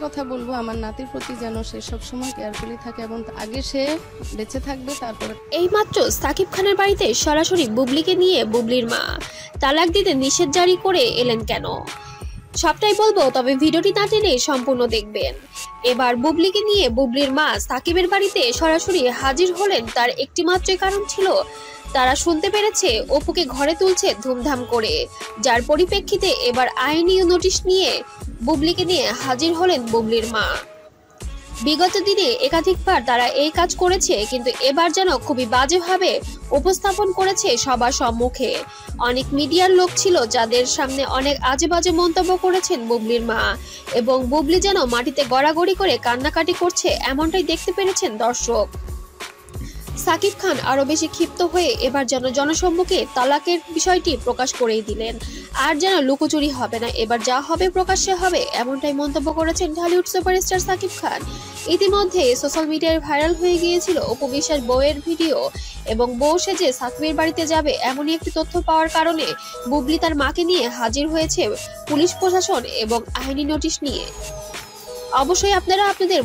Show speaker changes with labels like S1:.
S1: কথা বলবো, আমার নাতির প্রতি যেন সে সবসময় কেয়ারফুলি থাকে এবং আগে সে বেঁচে থাকবে তারপরে।
S2: এইমাত্র সাকিব খানের বাড়িতে সরাসরি বুবলিকে নিয়ে বুবলির মা তালাক দিতে নিষেধ জারি করে এলেন কেন, সবটাই বলবো, তবে ভিডিওটি না টেনে সম্পূর্ণ দেখবেন। এবার বুবলিকে নিয়ে বুবলির মা সাকিবের বাড়িতে সরাসরি হাজির হলেন, তার একটি মাত্রই কারণ ছিল তারা শুনতে পেরেছে অপুকে ঘরে তুলছে ধুমধাম করে, যার পরিপ্রেক্ষিতে এবার আইনি নোটিশ নিয়ে বুবলিকে নিয়ে হাজির হলেন বুবলির মা। বিগত দিনে একাধিকবার তারা এই কাজ করেছে, কিন্তু এবার যেন খুবই বাজেভাবে উপস্থাপন করেছে সবার সম্মুখে। অনেক মিডিয়ার লোক ছিল যাদের সামনে অনেক আজে বাজে মন্তব্য করেছেন বুবলির মা, এবং বুবলি যেন মাটিতে গড়াগড়ি করে কান্নাকাটি করছে এমনটাই দেখতে পেরেছেন দর্শক। সাকিব খান আরো বেশি ক্ষিপ্ত হয়ে এবার যেন জনসম্মুখে তালাকের বিষয়টি প্রকাশ করেই দিলেন, আর যেন লুকোচুরি হবে না, এবার যা হবে প্রকাশ্যে হবে, এমনটাই মন্তব্য করেছেন ঢালিউড সুপারস্টার সাকিব খান। ইতিমধ্যে সোশ্যাল মিডিয়ায় ভাইরাল হয়ে গিয়েছিল অপু বিশ্বাস বউয়ের ভিডিও, এবং বউ সেজে সাকিবের বাড়িতে যাবে এমনই একটি তথ্য পাওয়ার কারণে বুবলি তার মাকে নিয়ে হাজির হয়েছে পুলিশ প্রশাসন এবং আইনি নোটিশ নিয়ে। অবশ্যই আপনারা আপনাদের